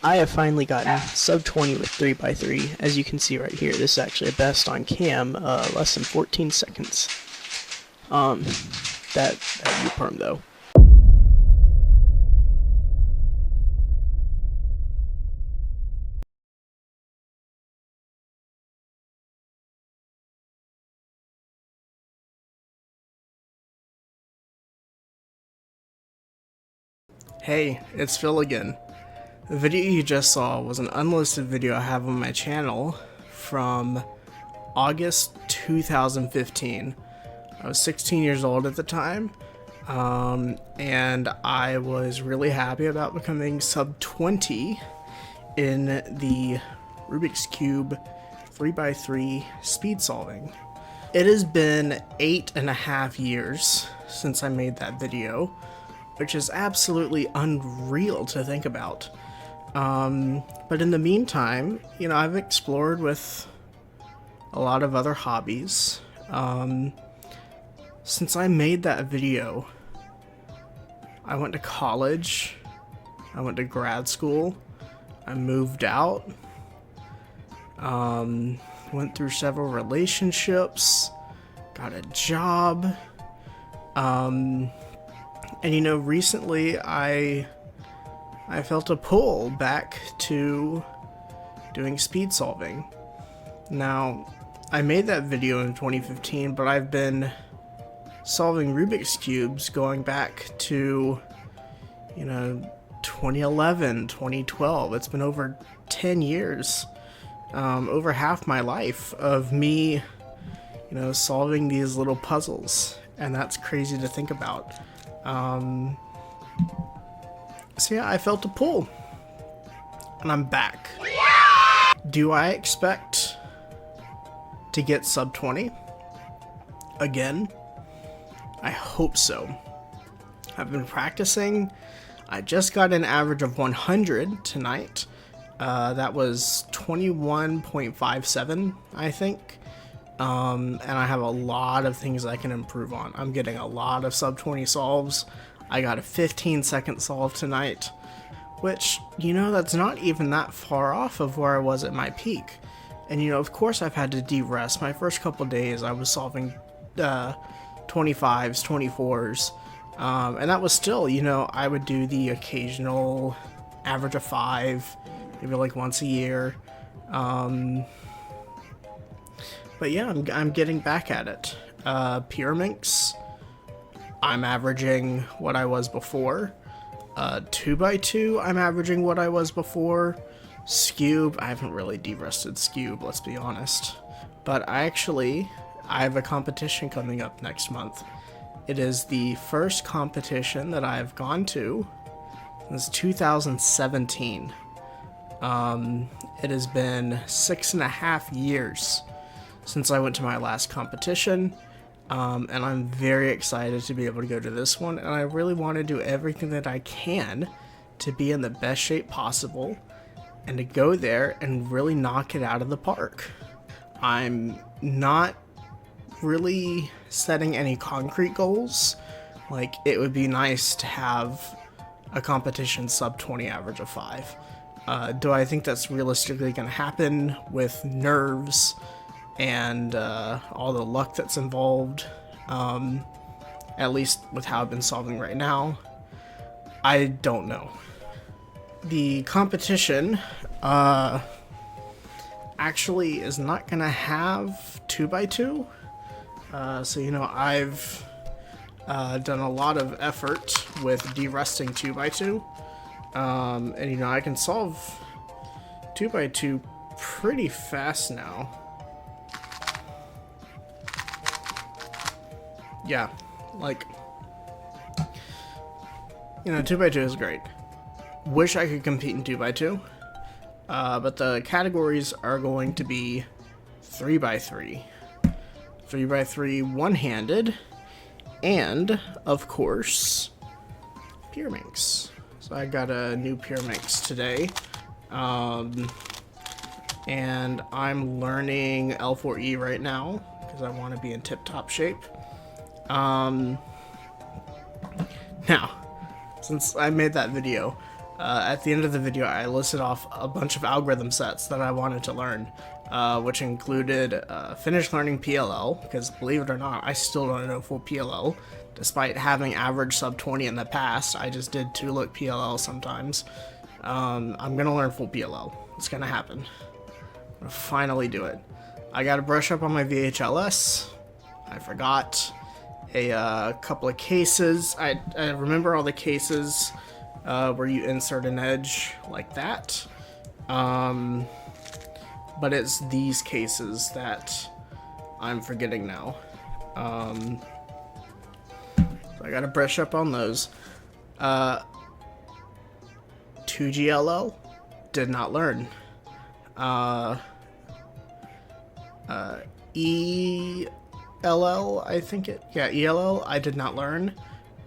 I have finally gotten sub 20 with 3x3. As you can see right here, this is actually a best on cam, less than 14 seconds. That U-perm though. Hey, it's Phil again. The video you just saw was an unlisted video I have on my channel from August 2015. I was 16 years old at the time, and I was really happy about becoming sub 20 in the Rubik's Cube 3x3 speed solving. It has been 8.5 years since I made that video, which is absolutely unreal to think about. But in the meantime, you know, I've explored with a lot of other hobbies. Since I made that video, I went to college, I went to grad school, I moved out, went through several relationships, got a job, and you know, recently I felt a pull back to doing speed solving. Now, I made that video in 2015, but I've been solving Rubik's Cubes going back to, you know, 2011, 2012. It's been over 10 years, over half my life of me, you know, solving these little puzzles, and that's crazy to think about. So yeah, I felt a pull, and I'm back. Do I expect to get sub 20 again? I hope so. I've been practicing. I just got an average of 100 tonight. That was 21.57, I think. And I have a lot of things I can improve on. I'm getting a lot of sub 20 solves. I got a 15-second solve tonight, which, you know, that's not even that far off of where I was at my peak. And, you know, of course I've had to de-rest. My first couple days I was solving 25s, 24s, and that was still, you know, I would do the occasional average of 5, maybe like once a year. But yeah, I'm getting back at it. Pyraminx, I'm averaging what I was before. 2x2, I'm averaging what I was before. Scube, I haven't really de-rested Scube, let's be honest. But I have a competition coming up next month. It is the first competition that I've gone to since 2017. It has been 6.5 years since I went to my last competition. And I'm very excited to be able to go to this one, and I really want to do everything that I can to be in the best shape possible and to go there and really knock it out of the park. I'm not really setting any concrete goals. Like, it would be nice to have a competition sub 20 average of 5. Do I think that's realistically going to happen with nerves and all the luck that's involved, at least with how I've been solving right now? I don't know. The competition actually is not gonna have 2x2, so you know, I've done a lot of effort with de-resting 2x2, and you know, I can solve 2x2 pretty fast now. Yeah, like, you know, 2x2 is great. Wish I could compete in 2x2, but the categories are going to be 3x3, 3x3 one-handed, and, of course, Pyraminx. So I got a new Pyraminx today, and I'm learning L4E right now, because I want to be in tip-top shape. Now, since I made that video, At the end of the video, I listed off a bunch of algorithm sets that I wanted to learn, which included finish learning PLL, because believe it or not, I still don't know full PLL. Despite having average sub 20 in the past, I just did 2-look PLL sometimes. I'm gonna learn full PLL. It's gonna happen. I'm gonna finally do it. I gotta brush up on my VHLS. I forgot a couple of cases. I remember all the cases where you insert an edge like that. But it's these cases that I'm forgetting now. So I gotta brush up on those. 2GLL, did not learn. ELL, I think ELL, I did not learn.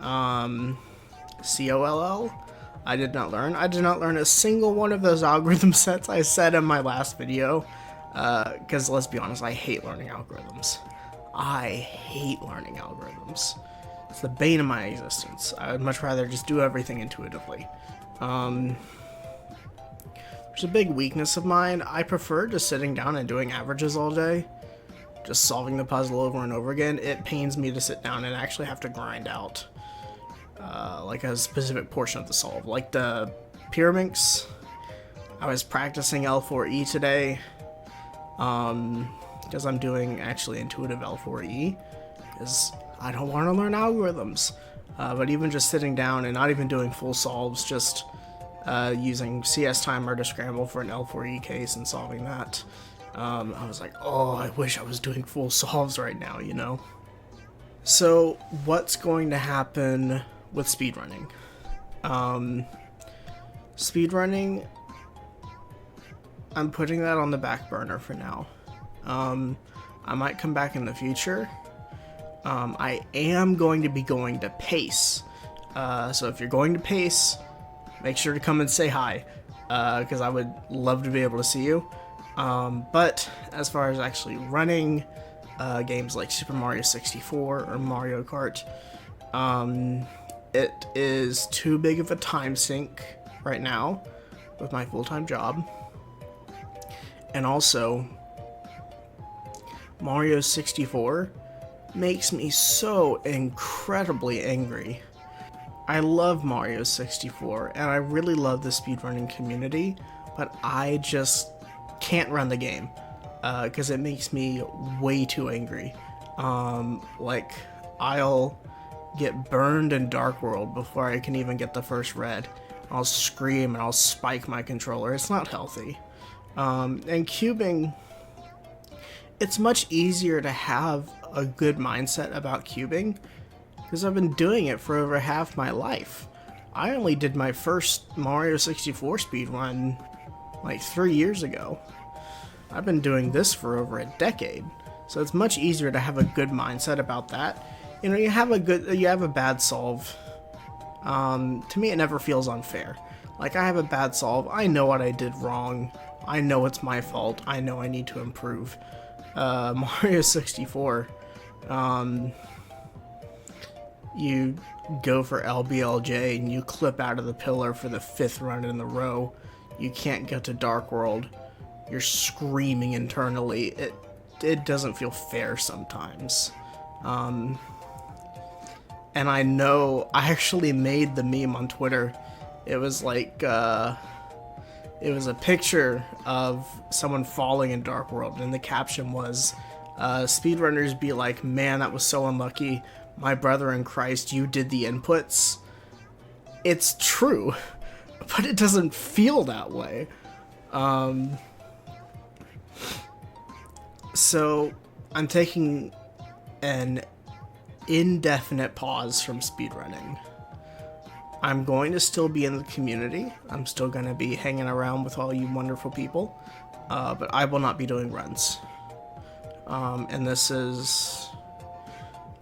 COLL, I did not learn. I did not learn a single one of those algorithm sets I said in my last video. Because let's be honest, I hate learning algorithms. I hate learning algorithms. It's the bane of my existence. I would much rather just do everything intuitively. There's a big weakness of mine. I prefer just sitting down and doing averages all day. Just solving the puzzle over and over again. It pains me to sit down and actually have to grind out like a specific portion of the solve. Like the Pyraminx, I was practicing L4E today because I'm doing actually intuitive L4E because I don't want to learn algorithms. But even just sitting down and not even doing full solves, just using CS timer to scramble for an L4E case and solving that. I was like, oh, I wish I was doing full solves right now, you know? So, what's going to happen with speedrunning? Speedrunning, I'm putting that on the back burner for now. I might come back in the future. I am going to be going to PACE. So if you're going to PACE, make sure to come and say hi, because I would love to be able to see you. But as far as actually running games like Super Mario 64 or Mario Kart, it is too big of a time sink right now with my full-time job. And also, Mario 64 makes me so incredibly angry. I love Mario 64, and I really love the speedrunning community, but I just can't run the game, because it makes me way too angry. Like, I'll get burned in Dark World before I can even get the first red. I'll scream and I'll spike my controller. It's not healthy. And cubing, it's much easier to have a good mindset about cubing because I've been doing it for over half my life. I only did my first Mario 64 speedrun like 3 years ago. I've been doing this for over a decade, so it's much easier to have a good mindset about that. You know, you have a bad solve. To me, it never feels unfair. Like, I have a bad solve. I know what I did wrong. I know it's my fault. I know I need to improve. Mario 64, you go for LBLJ and you clip out of the pillar for the 5th run in the row. You can't get to Dark World. You're screaming internally. It doesn't feel fair sometimes. And I know I actually made the meme on Twitter. It was like, it was a picture of someone falling in Dark World, and the caption was, speedrunners be like, man, that was so unlucky. My brother in Christ, you did the inputs. It's true, but it doesn't feel that way. So I'm taking an indefinite pause from speedrunning. I'm going to still be in the community. I'm still going to be hanging around with all you wonderful people, but I will not be doing runs. And this is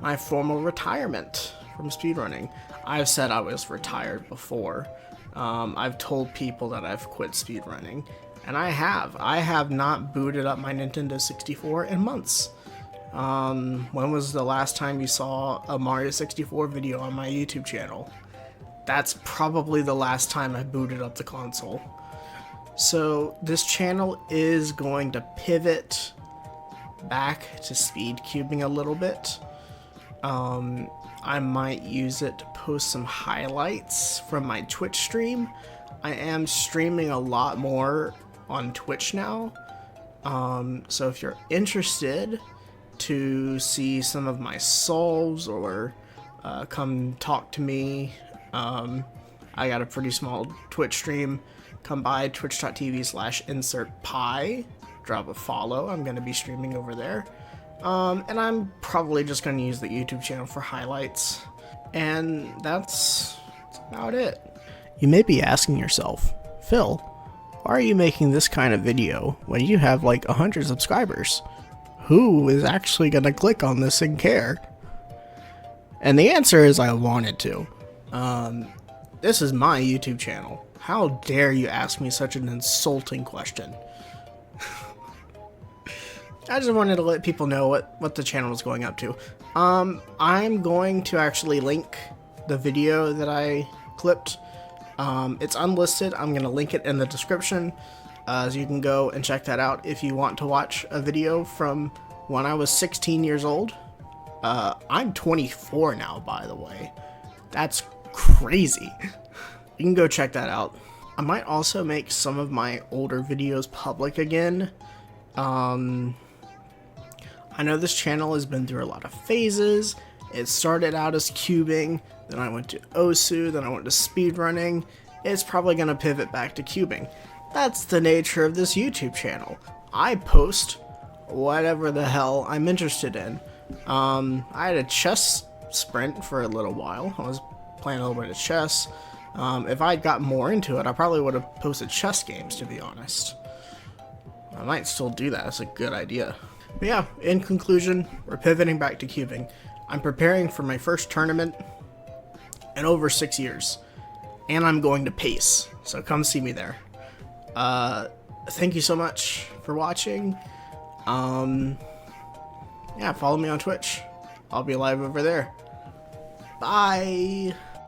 my formal retirement from speedrunning. I've said I was retired before. I've told people that I've quit speedrunning, and I have. I have not booted up my Nintendo 64 in months. When was the last time you saw a Mario 64 video on my YouTube channel? that's probably the last time I booted up the console. So this channel is going to pivot back to speed cubing a little bit. I might use it to post some highlights from my Twitch stream. I am streaming a lot more on Twitch now. So if you're interested to see some of my solves or come talk to me, I got a pretty small Twitch stream. Come by twitch.tv/insertpie. Drop a follow. I'm going to be streaming over there. And I'm probably just going to use the YouTube channel for highlights. And that's about it. You may be asking yourself, Phil, why are you making this kind of video when you have like 100 subscribers? Who is actually going to click on this and care? And the answer is I wanted to. This is my YouTube channel. How dare you ask me such an insulting question? I just wanted to let people know what the channel is going up to. I'm going to actually link the video that I clipped. It's unlisted. I'm going to link it in the description. So you can go and check that out if you want to watch a video from when I was 16 years old. I'm 24 now, by the way. That's crazy. You can go check that out. I might also make some of my older videos public again. I know this channel has been through a lot of phases. It started out as cubing, then I went to Osu, then I went to speedrunning. It's probably going to pivot back to cubing. That's the nature of this YouTube channel. I post whatever the hell I'm interested in. I had a chess sprint for a little while. I was playing a little bit of chess. If I'd got more into it, I probably would have posted chess games, to be honest. I might still do that. That's a good idea. But yeah, in conclusion, we're pivoting back to cubing. I'm preparing for my first tournament in over 6 years. And I'm going to PACE, so come see me there. Thank you so much for watching. Yeah, follow me on Twitch. I'll be live over there. Bye!